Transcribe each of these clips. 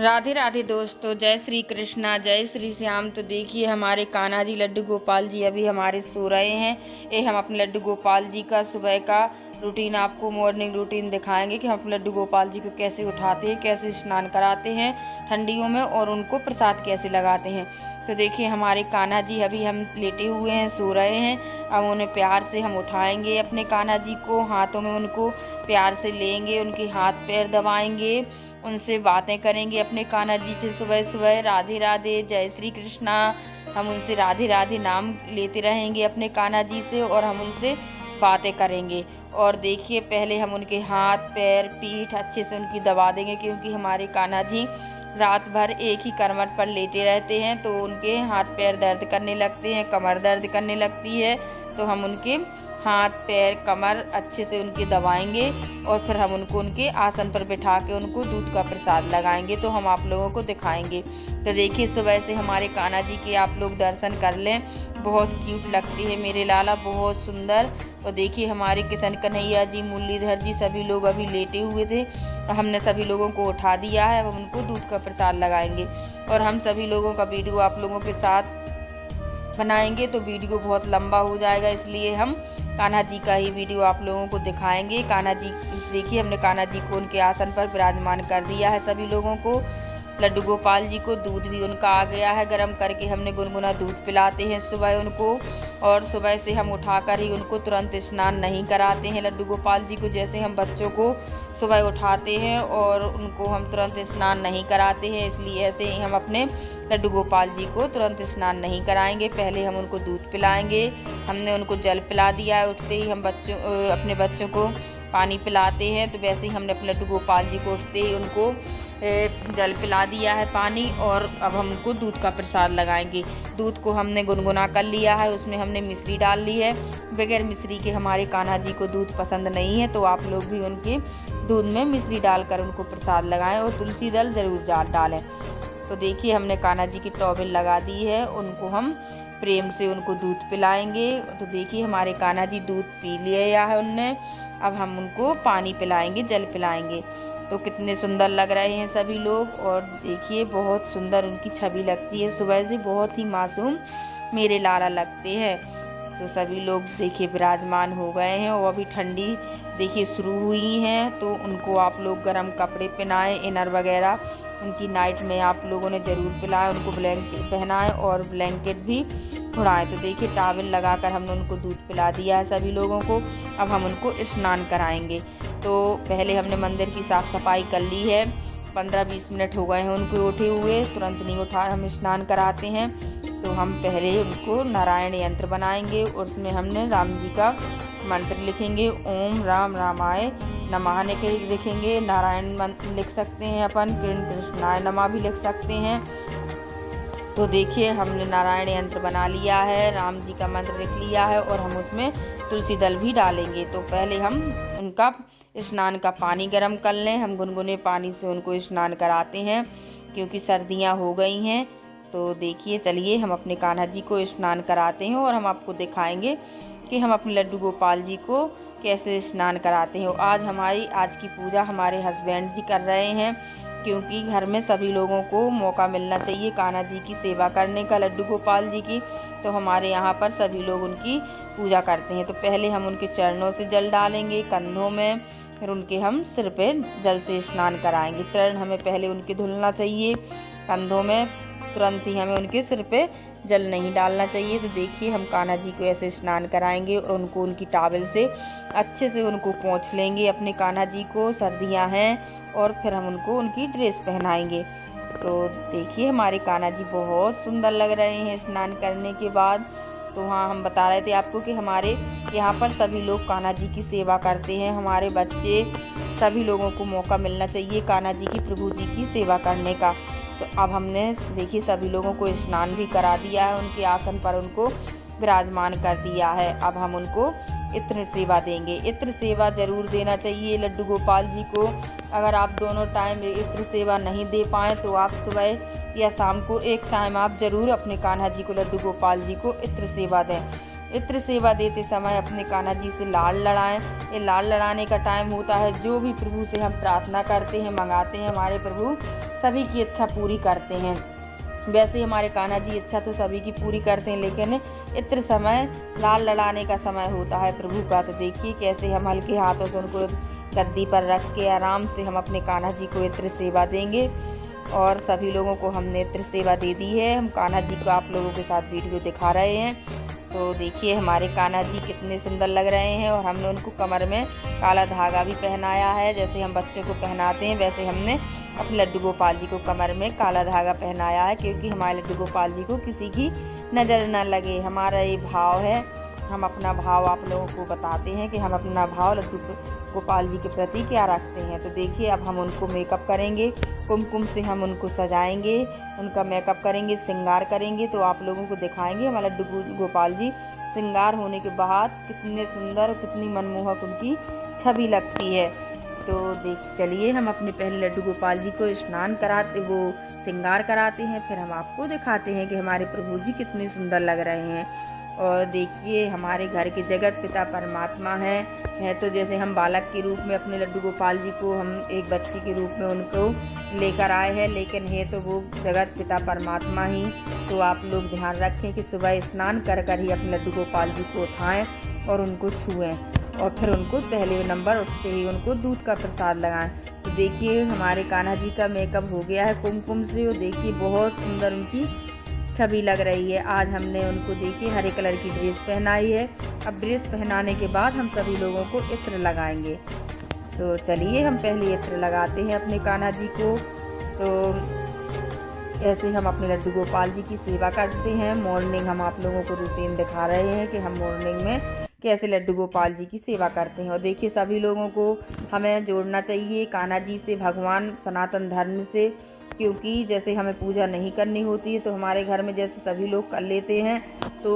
राधे राधे दोस्तों, जय श्री कृष्णा, जय श्री श्याम। तो देखिए हमारे कान्हा जी लड्डू गोपाल जी अभी हमारे सो रहे हैं। ये हम अपने लड्डू गोपाल जी का सुबह का रूटीन, आपको मॉर्निंग रूटीन दिखाएंगे कि हम अपने लड्डू गोपाल जी को कैसे उठाते हैं, कैसे स्नान कराते हैं ठंडियों में और उनको प्रसाद कैसे लगाते हैं। तो देखिए हमारे कान्हा जी अभी हम लेटे हुए हैं, सो रहे हैं। अब उन्हें प्यार से हम उठाएंगे अपने कान्हा जी को, हाथों में उनको प्यार से लेंगे, उनके हाथ पैर दबाएंगे, उनसे बातें करेंगे अपने कान्हा जी से सुबह सुबह। राधे राधे, जय श्री कृष्णा। हम उनसे राधे राधे नाम लेते रहेंगे अपने कान्हा जी से और हम उनसे बातें करेंगे। और देखिए पहले हम उनके हाथ पैर पीठ अच्छे से उनकी दबा देंगे, क्योंकि हमारे कान्हा जी रात भर एक ही करवट पर लेटे रहते हैं तो उनके हाथ पैर दर्द करने लगते हैं, कमर दर्द करने लगती है। तो हम उनके हाथ पैर कमर अच्छे से उनके दबाएंगे और फिर हम उनको उनके आसन पर बिठा के उनको दूध का प्रसाद लगाएंगे। तो हम आप लोगों को दिखाएंगे। तो देखिए सुबह से हमारे कान्हा जी के आप लोग दर्शन कर लें, बहुत क्यूट लगती है मेरे लाला, बहुत सुंदर। और देखिए हमारे किशन कन्हैया जी, मुरलीधर जी सभी लोग अभी लेटे हुए थे। हमने सभी लोगों को उठा दिया है। अब हम उनको दूध का प्रसाद लगाएंगे और हम सभी लोगों का वीडियो आप लोगों के साथ बनाएंगे तो वीडियो बहुत लंबा हो जाएगा, इसलिए हम कान्हा जी का ही वीडियो आप लोगों को दिखाएंगे। कान्हा जी देखिए हमने कान्हा जी को उनके आसन पर विराजमान कर दिया है। सभी लोगों को लड्डू गोपाल जी को दूध भी उनका आ गया है, गरम करके हमने गुनगुना दूध पिलाते हैं सुबह उनको। और सुबह से हम उठाकर ही उनको तुरंत स्नान नहीं कराते हैं लड्डू गोपाल जी को, जैसे हम बच्चों को सुबह उठाते हैं और उनको हम तुरंत स्नान नहीं कराते हैं, इसलिए ऐसे ही हम अपने लड्डू गोपाल जी को तुरंत स्नान नहीं कराएंगे। पहले हम उनको दूध पिलाएंगे। हमने उनको जल पिला दिया है, उठते ही हम अपने बच्चों को पानी पिलाते हैं, तो वैसे ही हमने अपने लड्डू गोपाल जी को उठते ही उनको जल पिला दिया है पानी। और अब हम उनको दूध का प्रसाद लगाएंगे। दूध को हमने गुनगुना कर लिया है, उसमें हमने मिश्री डाल ली है। बगैर मिश्री के हमारे कान्हा जी को दूध पसंद नहीं है, तो आप लोग भी उनके दूध में मिश्री डालकर उनको प्रसाद लगाएं और तुलसी दल ज़रूर डालें। तो देखिए हमने कान्हा जी की टॉवेल लगा दी है, उनको हम प्रेम से उनको दूध पिलाएंगे। तो देखिए हमारे कान्हा जी दूध पी लिया है उनने। अब हम उनको पानी पिलाएंगे, जल पिलाएंगे। तो कितने सुंदर लग रहे हैं सभी लोग। और देखिए बहुत सुंदर उनकी छवि लगती है, सुबह से बहुत ही मासूम मेरे लाला लगते हैं। तो सभी लोग देखिए विराजमान हो गए हैं और अभी ठंडी देखिए शुरू हुई हैं, तो उनको आप लोग गर्म कपड़े पहनाएं, इनर वगैरह उनकी नाइट में आप लोगों ने ज़रूर पिलाएं, उनको ब्लैंकेट पहनाएं और ब्लैंकेट भी उड़ाएं। तो देखिए टॉवेल लगाकर हमने उनको दूध पिला दिया है सभी लोगों को। अब हम उनको स्नान कराएंगे। तो पहले हमने मंदिर की साफ़ सफाई कर ली है, 15-20 मिनट हो गए हैं उनको उठे हुए, तुरंत नहीं उठा हम स्नान कराते हैं। तो हम पहले उनको नारायण यंत्र बनाएंगे, उसमें हमने राम जी का मंत्र लिखेंगे, ओम राम रामाय नमः लिखेंगे। नारायण लिख सकते हैं अपन, कृष्णाय नमः भी लिख सकते हैं। तो देखिए हमने नारायण यंत्र बना लिया है, राम जी का मंत्र लिख लिया है और हम उसमें तुलसी दल भी डालेंगे। तो पहले हम उनका स्नान का पानी गर्म कर लें। हम गुनगुने पानी से उनको स्नान कराते हैं क्योंकि सर्दियां हो गई हैं। तो देखिए चलिए हम अपने कान्हा जी को स्नान कराते हैं और हम आपको दिखाएंगे कि हम अपने लड्डू गोपाल जी को कैसे स्नान कराते हैं। आज की पूजा हमारे हस्बैंड जी कर रहे हैं, क्योंकि घर में सभी लोगों को मौका मिलना चाहिए कान्हा जी की सेवा करने का, लड्डू गोपाल जी की। तो हमारे यहाँ पर सभी लोग उनकी पूजा करते हैं। तो पहले हम उनके चरणों से जल डालेंगे, कंधों में, फिर उनके हम सिर पे जल से स्नान कराएंगे। चरण हमें पहले उनके धुलना चाहिए, कंधों में तुरंत ही हमें उनके सिर पे जल नहीं डालना चाहिए। तो देखिए हम कान्हा जी को ऐसे स्नान कराएंगे और उनको उनकी टॉवेल से अच्छे से उनको पोंछ लेंगे अपने कान्हा जी को, सर्दियां हैं। और फिर हम उनको उनकी ड्रेस पहनाएंगे। तो देखिए हमारे कान्हा जी बहुत सुंदर लग रहे हैं स्नान करने के बाद। तो हाँ, हम बता रहे थे आपको कि हमारे यहाँ पर सभी लोग कान्हा जी की सेवा करते हैं, हमारे बच्चे, सभी लोगों को मौका मिलना चाहिए कान्हा जी की, प्रभु जी की सेवा करने का। तो अब हमने देखिए सभी लोगों को स्नान भी करा दिया है, उनके आसन पर उनको विराजमान कर दिया है। अब हम उनको इत्र सेवा देंगे। इत्र सेवा जरूर देना चाहिए लड्डू गोपाल जी को। अगर आप दोनों टाइम इत्र सेवा नहीं दे पाएँ तो आप सुबह या शाम को एक टाइम आप ज़रूर अपने कान्हा जी को, लड्डू गोपाल जी को इत्र सेवा दें। इत्र सेवा देते समय अपने कान्हा जी से लाड़ लड़ाएं। ये लाड़ लड़ाने का टाइम होता है, जो भी प्रभु से हम प्रार्थना करते हैं, मंगाते हैं, हमारे प्रभु सभी की इच्छा पूरी करते हैं। वैसे हमारे कान्हा जी इच्छा तो सभी की पूरी करते हैं, लेकिन इत्र समय लाड़ लड़ाने का समय होता है प्रभु का। तो देखिए कैसे हम हल्के हाथों से उनको गद्दी पर रख के आराम से हम अपने कान्हा जी को इत्र सेवा देंगे। और सभी लोगों को हमने इत्र सेवा दे दी है। हम कान्हा जी को आप लोगों के साथ वीडियो दिखा रहे हैं। तो देखिए हमारे कान्हा जी कितने सुंदर लग रहे हैं। और हमने उनको कमर में काला धागा भी पहनाया है, जैसे हम बच्चों को पहनाते हैं वैसे हमने अपने लड्डू गोपाल जी को कमर में काला धागा पहनाया है, क्योंकि हमारे लड्डू गोपाल जी को किसी की नज़र न लगे। हमारा ये भाव है, हम अपना भाव आप लोगों को बताते हैं कि हम अपना भाव लड्डू गोपाल जी के प्रति क्या रखते हैं। तो देखिए अब हम उनको मेकअप करेंगे, कुमकुम से हम उनको सजाएंगे, उनका मेकअप करेंगे, श्रृंगार करेंगे। तो आप लोगों को दिखाएंगे हमारे लड्डू गोपाल जी श्रृंगार होने के बाद कितने सुंदर, कितनी मनमोहक उनकी छवि लगती है। तो चलिए हम अपने पहले लड्डू गोपाल जी को स्नान कराते, वो श्रृंगार कराते हैं, फिर हम आपको दिखाते हैं कि हमारे प्रभु जी कितने सुंदर लग रहे हैं। और देखिए हमारे घर के जगत पिता परमात्मा है तो जैसे हम बालक के रूप में अपने लड्डू गोपाल जी को हम एक बच्ची के रूप में उनको लेकर आए हैं, लेकिन है तो वो जगत पिता परमात्मा ही। तो आप लोग ध्यान रखें कि सुबह स्नान कर कर ही अपने लड्डू गोपाल जी को उठाएं और उनको छुएं, और फिर उनको पहले नंबर उठते ही उनको दूध का प्रसाद लगाएं। तो देखिए हमारे कान्हा जी का मेकअप हो गया है कुमकुम से, और देखिए बहुत सुंदर उनकी छवि लग रही है। आज हमने उनको देखिए हरे कलर की ड्रेस पहनाई है। अब ड्रेस पहनाने के बाद हम सभी लोगों को इत्र लगाएंगे। तो चलिए हम पहले इत्र लगाते हैं अपने कान्हा जी को। तो ऐसे हम अपने लड्डू गोपाल जी की सेवा करते हैं। मॉर्निंग हम आप लोगों को रूटीन दिखा रहे हैं कि हम मॉर्निंग में कैसे लड्डू गोपाल जी की सेवा करते हैं। और देखिए सभी लोगों को हमें जोड़ना चाहिए कान्हा जी से, भगवान सनातन धर्म से, क्योंकि जैसे हमें पूजा नहीं करनी होती है तो हमारे घर में जैसे सभी लोग कर लेते हैं, तो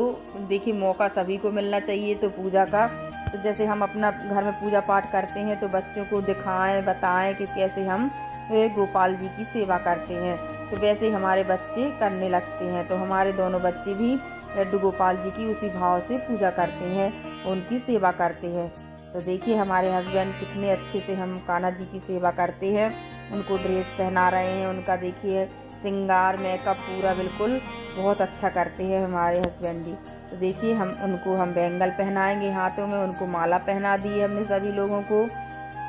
देखिए मौका सभी को मिलना चाहिए तो पूजा का। तो जैसे हम अपना घर में पूजा पाठ करते हैं तो बच्चों को दिखाएं, बताएं कि कैसे हम गोपाल जी की सेवा करते हैं, तो वैसे हमारे बच्चे करने लगते हैं। तो हमारे दोनों बच्चे भी लड्डू गोपाल जी की उसी भाव से पूजा करते हैं, उनकी सेवा करते हैं। तो देखिए हमारे हस्बैंड कितने अच्छे से हम कान्हा जी की सेवा करते हैं, उनको ड्रेस पहना रहे हैं, उनका देखिए श्रृंगार मेकअप पूरा बिल्कुल बहुत अच्छा करते हैं हमारे हस्बैंड जी। तो देखिए हम बैंगल पहनाएंगे हाथों में, उनको माला पहना दी है हमने सभी लोगों को।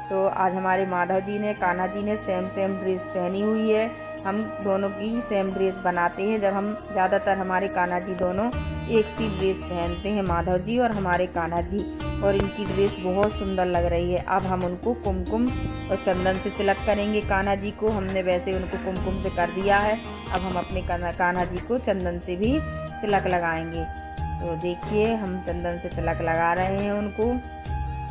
तो आज हमारे माधव जी ने, कान्हा जी ने सेम ड्रेस पहनी हुई है। हम दोनों की सेम ड्रेस बनाते हैं, जब हम ज़्यादातर हमारे कान्हा जी दोनों एक सी ड्रेस पहनते हैं, माधव जी और हमारे कान्हा जी, और इनकी ड्रेस बहुत सुंदर लग रही है। अब हम उनको कुमकुम और चंदन से तिलक करेंगे कान्हा जी को। हमने वैसे उनको कुमकुम से कर दिया है, अब हम अपने कान्हा जी को चंदन से भी तिलक लगाएंगे। तो देखिए हम चंदन से तिलक लगा रहे हैं उनको,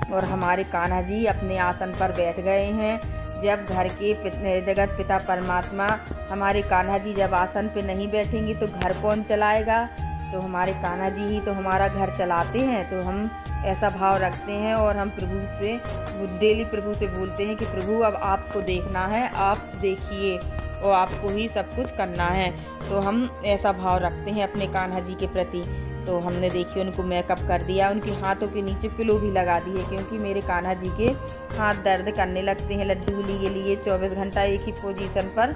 और हमारे कान्हा जी अपने आसन पर बैठ गए हैं। जब घर के जगत पिता परमात्मा, हमारे कान्हा जी जब आसन पे नहीं बैठेंगे तो घर कौन चलाएगा। तो हमारे कान्हा जी ही तो हमारा घर चलाते हैं। तो हम ऐसा भाव रखते हैं और हम प्रभु से डेली प्रभु से बोलते हैं कि प्रभु अब आपको देखना है, आप देखिए और आपको ही सब कुछ करना है। तो हम ऐसा भाव रखते हैं अपने कान्हा जी के प्रति। तो हमने देखिए उनको मेकअप कर दिया, उनके हाथों के नीचे पिलो भी लगा दी है, क्योंकि मेरे कान्हा जी के हाथ दर्द करने लगते हैं। लड्डू लिए 24 घंटा एक ही पोजीशन पर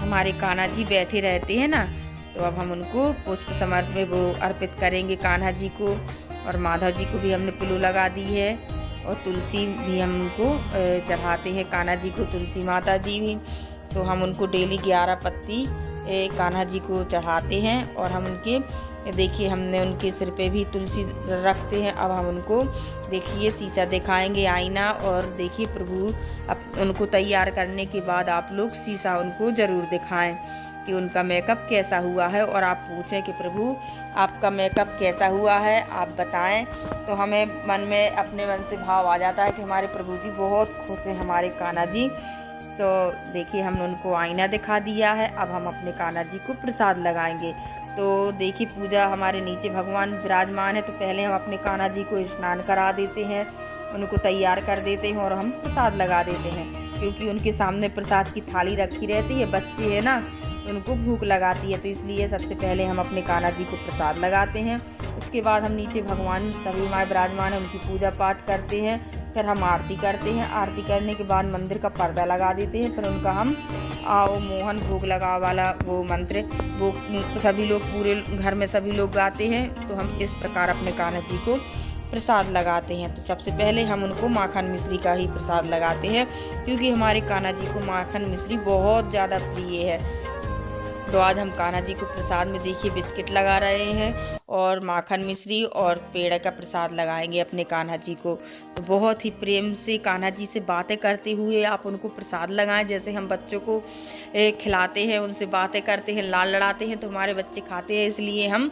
हमारे कान्हा जी बैठे रहते हैं ना। तो अब हम उनको पुष्प समर्पित वो अर्पित करेंगे कान्हा जी को, और माधव जी को भी हमने पिलो लगा दी है, और तुलसी भी हम उनको चढ़ाते हैं कान्हा जी को, तुलसी माता जी भी। तो हम उनको डेली 11 पत्ती कान्हा जी को चढ़ाते हैं, और हम उनके देखिए हमने उनके सिर पे भी तुलसी रखते हैं। अब हम उनको देखिए शीशा दिखाएंगे, आईना, और देखिए प्रभु उनको तैयार करने के बाद आप लोग शीशा उनको ज़रूर दिखाएं कि उनका मेकअप कैसा हुआ है, और आप पूछें कि प्रभु आपका मेकअप कैसा हुआ है, आप बताएं। तो हमें मन में अपने मन से भाव आ जाता है कि हमारे प्रभु जी बहुत खुश हैं हमारे कान्हा जी। तो देखिए हमने उनको आईना दिखा दिया है। अब हम अपने कान्हा जी को प्रसाद लगाएंगे। तो देखिए पूजा हमारे नीचे भगवान विराजमान है, तो पहले हम अपने कान्हा जी को स्नान करा देते हैं, उनको तैयार कर देते हैं, और हम प्रसाद लगा देते हैं, क्योंकि उनके सामने प्रसाद की थाली रखी रहती है। बच्चे हैं ना, उनको भूख लगाती है, तो इसलिए सबसे पहले हम अपने कान्हा जी को प्रसाद लगाते हैं। उसके बाद हम नीचे भगवान सभी माँ विराजमान है, उनकी पूजा पाठ करते हैं। फिर हम आरती करते हैं। आरती करने के बाद मंदिर का पर्दा लगा देते हैं। फिर उनका हम आओ मोहन भोग लगा वाला वो मंत्र वो सभी लोग पूरे घर में सभी लोग गाते हैं। तो हम इस प्रकार अपने कान्हा जी को प्रसाद लगाते हैं। तो सबसे पहले हम उनको माखन मिश्री का ही प्रसाद लगाते हैं, क्योंकि हमारे कान्हा जी को माखन मिश्री बहुत ज़्यादा प्रिय है। तो आज हम कान्हा जी को प्रसाद में देखिए बिस्किट लगा रहे हैं और माखन मिश्री और पेड़ का प्रसाद लगाएंगे अपने कान्हा जी को। तो बहुत ही प्रेम से कान्हा जी से बातें करते हुए आप उनको प्रसाद लगाएं। जैसे हम बच्चों को खिलाते हैं, उनसे बातें करते हैं, लाल लड़ाते हैं, तो हमारे बच्चे खाते हैं। इसलिए हम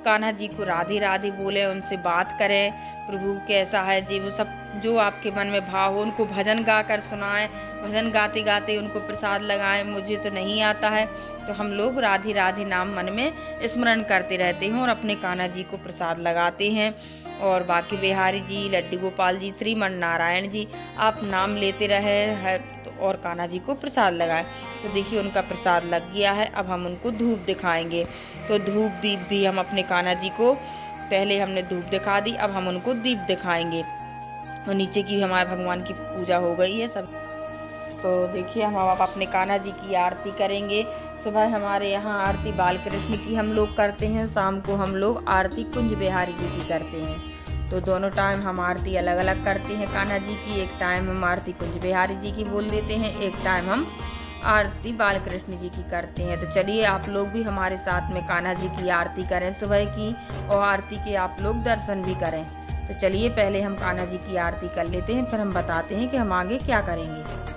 कान्हा जी को राधे राधे बोले, उनसे बात करें, प्रभु कैसा है जी, वो सब जो आपके मन में भाव हो उनको भजन गा कर सुनाएं। भजन गाते गाते उनको प्रसाद लगाएं। मुझे तो नहीं आता है, तो हम लोग राधे राधे नाम मन में स्मरण करते रहते हैं और अपने कान्हा जी को प्रसाद लगाते हैं। और बाकी बिहारी जी, लड्डू गोपाल जी, श्रीमन नारायण जी, आप नाम लेते रहे हैं और कान्हा जी को प्रसाद लगाएं। तो देखिए उनका प्रसाद लग गया है। अब हम उनको धूप दिखाएंगे। तो धूप दीप भी हम अपने कान्हा जी को, पहले हमने धूप दिखा दी, अब हम उनको दीप दिखाएंगे। और नीचे की भी हमारे भगवान की पूजा हो गई है सब। तो देखिए हम अब अपने कान्हा जी की आरती करेंगे। सुबह हमारे यहाँ आरती बाल कृष्ण की हम लोग करते हैं, शाम को हम लोग आरती कुंज बिहारी जी की करते हैं। तो दोनों टाइम हम आरती अलग अलग करते हैं कान्हा जी की। एक टाइम हम आरती कुंज बिहारी जी की बोल देते हैं, एक टाइम हम आरती बाल कृष्ण जी की करते हैं। तो चलिए आप लोग भी हमारे साथ में कान्हा जी की आरती करें सुबह की, और आरती के आप लोग दर्शन भी करें। तो चलिए पहले हम कान्हा जी की आरती कर लेते हैं, फिर हम बताते हैं कि हम आगे क्या करेंगे।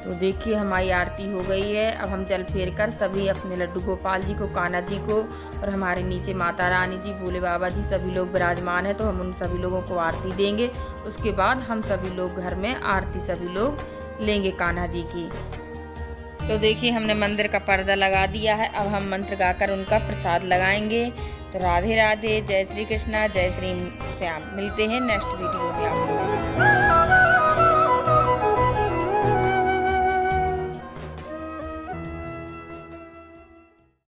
तो देखिए हमारी आरती हो गई है। अब हम जल फेर कर सभी अपने लड्डू गोपाल जी को, कान्हा जी को, और हमारे नीचे माता रानी जी, भोले बाबा जी सभी लोग विराजमान है, तो हम उन सभी लोगों को आरती देंगे। उसके बाद हम सभी लोग घर में आरती सभी लोग लेंगे कान्हा जी की। तो देखिए हमने मंदिर का पर्दा लगा दिया है। अब हम मंत्र गाकर उनका प्रसाद लगाएंगे। तो राधे राधे, जय श्री कृष्णा, जय श्री श्याम। मिलते हैं नेक्स्ट वीडियो में आप लोगों से।